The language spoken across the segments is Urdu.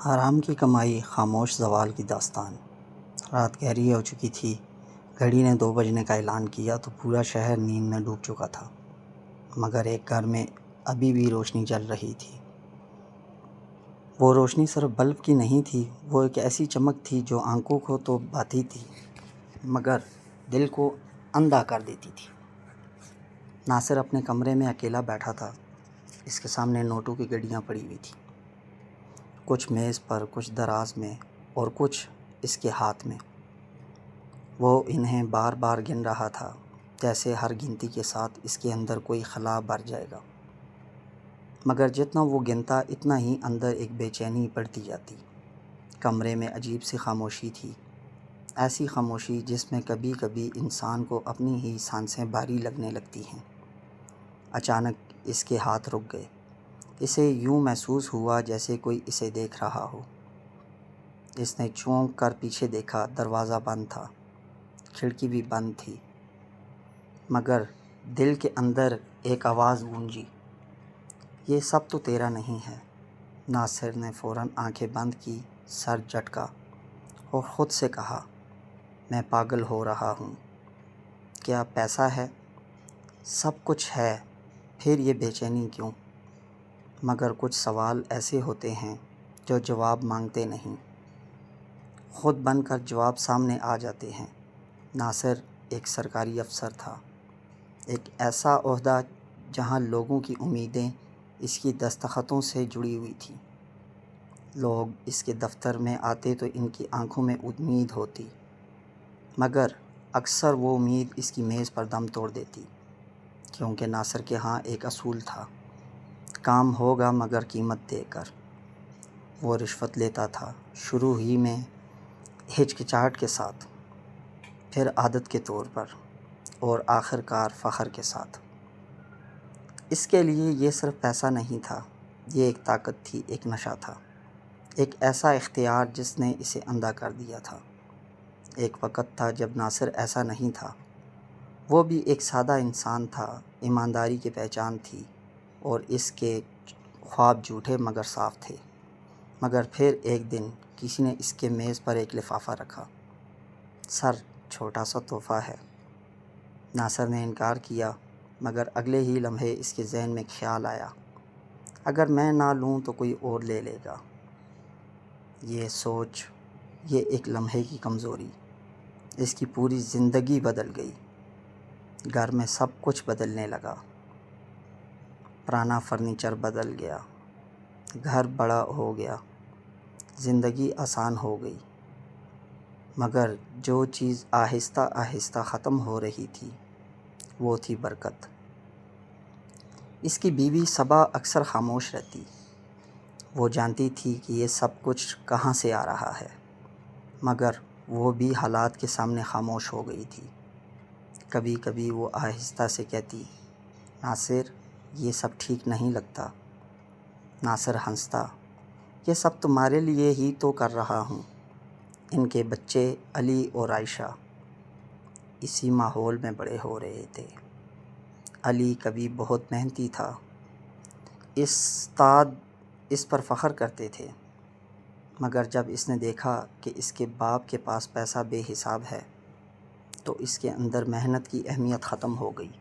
حرام کی کمائی، خاموش زوال کی داستان۔ رات گہری ہو چکی تھی، گھڑی نے 2 بجنے کا اعلان کیا تو پورا شہر نیند میں ڈوب چکا تھا، مگر ایک گھر میں ابھی بھی روشنی جل رہی تھی۔ وہ روشنی صرف بلب کی نہیں تھی، وہ ایک ایسی چمک تھی جو آنکھوں کو تو بھاتی تھی مگر دل کو اندھا کر دیتی تھی۔ ناصر اپنے کمرے میں اکیلا بیٹھا تھا۔ اس کے سامنے نوٹوں کی گڈیاں پڑی ہوئی تھیں، کچھ میز پر، کچھ دراز میں اور کچھ اس کے ہاتھ میں۔ وہ انہیں بار بار گن رہا تھا، جیسے ہر گنتی کے ساتھ اس کے اندر کوئی خلا بھر جائے گا، مگر جتنا وہ گنتا اتنا ہی اندر ایک بے چینی بڑھتی جاتی۔ کمرے میں عجیب سی خاموشی تھی، ایسی خاموشی جس میں کبھی کبھی انسان کو اپنی ہی سانسیں بھاری لگنے لگتی ہیں۔ اچانک اس کے ہاتھ رک گئے۔ اسے یوں محسوس ہوا جیسے کوئی اسے دیکھ رہا ہو۔ اس نے چونک کر پیچھے دیکھا، دروازہ بند تھا، کھڑکی بھی بند تھی، مگر دل کے اندر ایک آواز گونجی، یہ سب تو تیرا نہیں ہے۔ ناصر نے فوراً آنکھیں بند کی، سر جھٹکا اور خود سے کہا، میں پاگل ہو رہا ہوں۔ کیا پیسہ ہے؟ سب کچھ ہے، پھر یہ بے چینی کیوں؟ مگر کچھ سوال ایسے ہوتے ہیں جو جواب مانگتے نہیں، خود بن کر جواب سامنے آ جاتے ہیں۔ ناصر ایک سرکاری افسر تھا، ایک ایسا عہدہ جہاں لوگوں کی امیدیں اس کی دستخطوں سے جڑی ہوئی تھیں۔ لوگ اس کے دفتر میں آتے تو ان کی آنکھوں میں امید ہوتی، مگر اکثر وہ امید اس کی میز پر دم توڑ دیتی، کیونکہ ناصر کے ہاں ایک اصول تھا، کام ہوگا مگر قیمت دے کر۔ وہ رشوت لیتا تھا، شروع ہی میں ہچکچاہٹ کے ساتھ، پھر عادت کے طور پر اور آخر کار فخر کے ساتھ۔ اس کے لیے یہ صرف پیسہ نہیں تھا، یہ ایک طاقت تھی، ایک نشہ تھا، ایک ایسا اختیار جس نے اسے اندھا کر دیا تھا۔ ایک وقت تھا جب ناصر ایسا نہیں تھا، وہ بھی ایک سادہ انسان تھا، ایمانداری کی پہچان تھی اور اس کے خواب جھوٹے مگر صاف تھے۔ مگر پھر ایک دن کسی نے اس کے میز پر ایک لفافہ رکھا، سر چھوٹا سا تحفہ ہے۔ ناصر نے انکار کیا، مگر اگلے ہی لمحے اس کے ذہن میں خیال آیا، اگر میں نہ لوں تو کوئی اور لے لے گا۔ یہ سوچ، یہ ایک لمحے کی کمزوری، اس کی پوری زندگی بدل گئی۔ گھر میں سب کچھ بدلنے لگا، پرانا فرنیچر بدل گیا، گھر بڑا ہو گیا، زندگی آسان ہو گئی، مگر جو چیز آہستہ آہستہ ختم ہو رہی تھی وہ تھی برکت۔ اس کی بیوی صبا اکثر خاموش رہتی، وہ جانتی تھی کہ یہ سب کچھ کہاں سے آ رہا ہے، مگر وہ بھی حالات کے سامنے خاموش ہو گئی تھی۔ کبھی کبھی وہ آہستہ سے کہتی، ناصر یہ سب ٹھیک نہیں لگتا۔ ناصر ہنستا، یہ سب تمہارے لیے ہی تو کر رہا ہوں۔ ان کے بچے علی اور عائشہ اسی ماحول میں بڑے ہو رہے تھے۔ علی کبھی بہت محنتی تھا، استاد اس پر فخر کرتے تھے، مگر جب اس نے دیکھا کہ اس کے باپ کے پاس پیسہ بے حساب ہے تو اس کے اندر محنت کی اہمیت ختم ہو گئی۔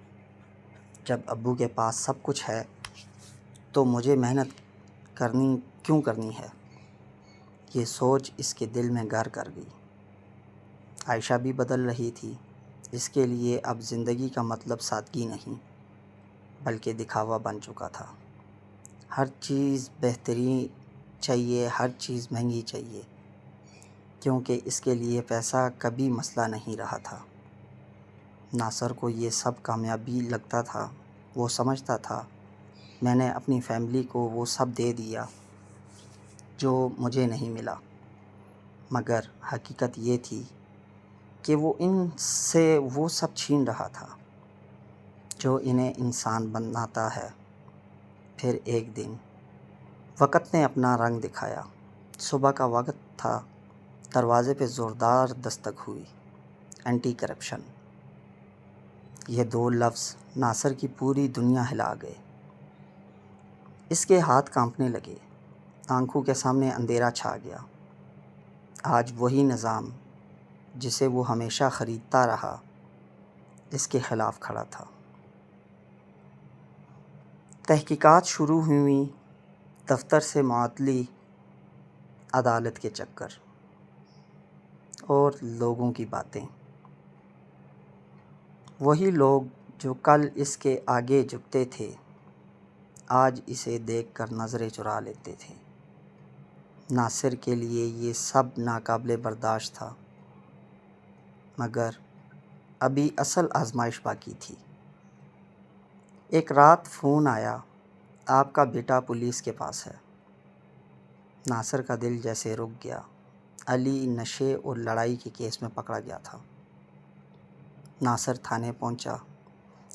جب ابو کے پاس سب کچھ ہے تو مجھے محنت کیوں کرنی ہے؟ یہ سوچ اس کے دل میں گھر کر گئی۔ عائشہ بھی بدل رہی تھی، اس کے لیے اب زندگی کا مطلب سادگی نہیں بلکہ دکھاوا بن چکا تھا۔ ہر چیز بہترین چاہیے، ہر چیز مہنگی چاہیے، کیونکہ اس کے لیے پیسہ کبھی مسئلہ نہیں رہا تھا۔ ناصر کو یہ سب کامیابی لگتا تھا، وہ سمجھتا تھا میں نے اپنی فیملی کو وہ سب دے دیا جو مجھے نہیں ملا، مگر حقیقت یہ تھی کہ وہ ان سے وہ سب چھین رہا تھا جو انہیں انسان بناتا ہے۔ پھر ایک دن وقت نے اپنا رنگ دکھایا۔ صبح کا وقت تھا، دروازے پہ زوردار دستک ہوئی۔ اینٹی کرپشن، یہ 2 لفظ ناصر کی پوری دنیا ہلا گئے۔ اس کے ہاتھ کانپنے لگے، آنکھوں کے سامنے اندھیرا چھا گیا۔ آج وہی نظام جسے وہ ہمیشہ خریدتا رہا اس کے خلاف کھڑا تھا۔ تحقیقات شروع ہوئیں، دفتر سے معطلی، عدالت کے چکر اور لوگوں کی باتیں۔ وہی لوگ جو کل اس کے آگے جھکتے تھے آج اسے دیکھ کر نظریں چرا لیتے تھے۔ ناصر کے لیے یہ سب ناقابل برداشت تھا، مگر ابھی اصل آزمائش باقی تھی۔ ایک رات فون آیا، آپ کا بیٹا پولیس کے پاس ہے۔ ناصر کا دل جیسے رک گیا۔ علی نشے اور لڑائی کے کیس میں پکڑا گیا تھا۔ ناصر تھانے پہنچا۔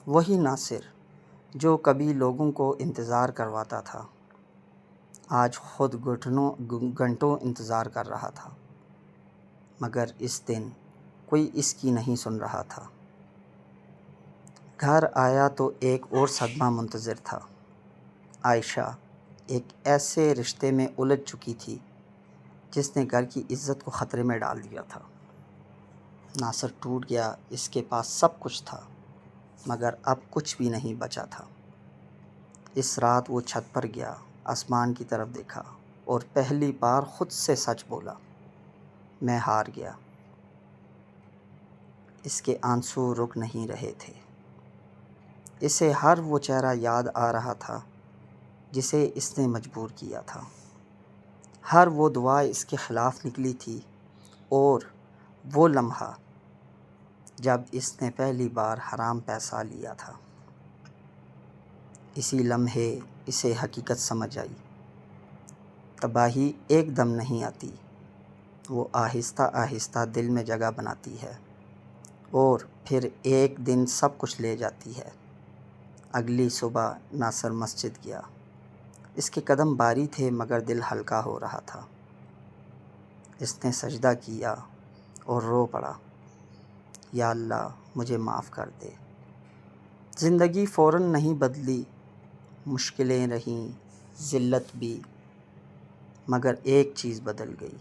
وہی ناصر جو کبھی لوگوں کو انتظار کرواتا تھا آج خود گھنٹوں انتظار کر رہا تھا، مگر اس دن کوئی اس کی نہیں سن رہا تھا۔ گھر آیا تو ایک اور صدمہ منتظر تھا۔ عائشہ ایک ایسے رشتے میں الجھ چکی تھی جس نے گھر کی عزت کو خطرے میں ڈال دیا تھا۔ ناصر ٹوٹ گیا۔ اس کے پاس سب کچھ تھا، مگر اب کچھ بھی نہیں بچا تھا۔ اس رات وہ چھت پر گیا، آسمان کی طرف دیکھا اور پہلی بار خود سے سچ بولا، میں ہار گیا۔ اس کے آنسو رک نہیں رہے تھے۔ اسے ہر وہ چہرہ یاد آ رہا تھا جسے اس نے مجبور کیا تھا۔ ہر وہ دعا اس کے خلاف نکلی تھی اور وہ لمحہ جب اس نے پہلی بار حرام پیسہ لیا تھا۔ اسی لمحے اسے حقیقت سمجھ آئی۔ تباہی ایک دم نہیں آتی، وہ آہستہ آہستہ دل میں جگہ بناتی ہے اور پھر ایک دن سب کچھ لے جاتی ہے۔ اگلی صبح ناصر مسجد گیا۔ اس کے قدم بھاری تھے مگر دل ہلکا ہو رہا تھا۔ اس نے سجدہ کیا اور رو پڑا، یا اللہ مجھے معاف کر دے۔ زندگی فوراً نہیں بدلی، مشکلیں رہیں، ذلت بھی، مگر ایک چیز بدل گئی،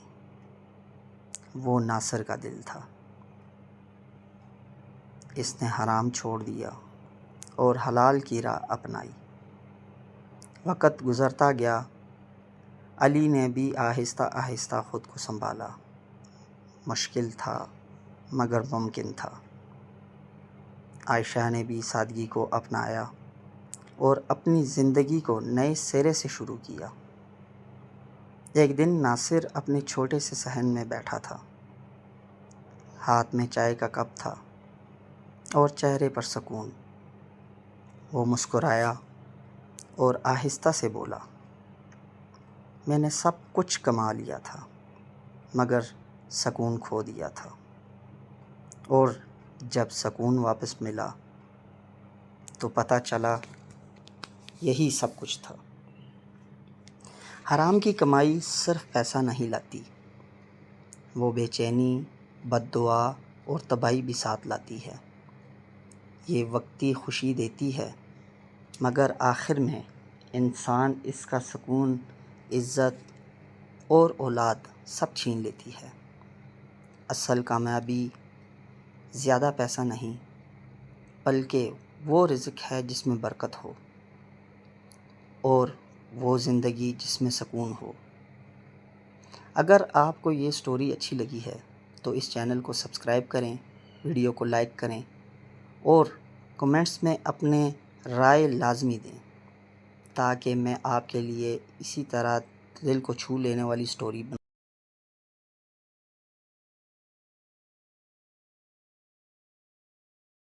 وہ ناصر کا دل تھا۔ اس نے حرام چھوڑ دیا اور حلال کی راہ اپنائی۔ وقت گزرتا گیا، علی نے بھی آہستہ آہستہ خود کو سنبھالا۔ مشکل تھا مگر ممکن تھا۔ عائشہ نے بھی سادگی کو اپنایا اور اپنی زندگی کو نئے سرے سے شروع کیا۔ ایک دن ناصر اپنے چھوٹے سے صحن میں بیٹھا تھا۔ ہاتھ میں چائے کا کپ تھا اور چہرے پر سکون۔ وہ مسکرایا اور آہستہ سے بولا، میں نے سب کچھ کما لیا تھا مگر سکون کھو دیا تھا، اور جب سکون واپس ملا تو پتہ چلا یہی سب کچھ تھا۔ حرام کی کمائی صرف پیسہ نہیں لاتی، وہ بے چینی، بد دعا اور تباہی بھی ساتھ لاتی ہے۔ یہ وقتی خوشی دیتی ہے مگر آخر میں انسان اس کا سکون، عزت اور اولاد سب چھین لیتی ہے۔ اصل کامیابی زیادہ پیسہ نہیں بلکہ وہ رزق ہے جس میں برکت ہو اور وہ زندگی جس میں سکون ہو۔ اگر آپ کو یہ سٹوری اچھی لگی ہے تو اس چینل کو سبسکرائب کریں، ویڈیو کو لائک کریں اور کمنٹس میں اپنے رائے لازمی دیں تاکہ میں آپ کے لیے اسی طرح دل کو چھو لینے والی سٹوری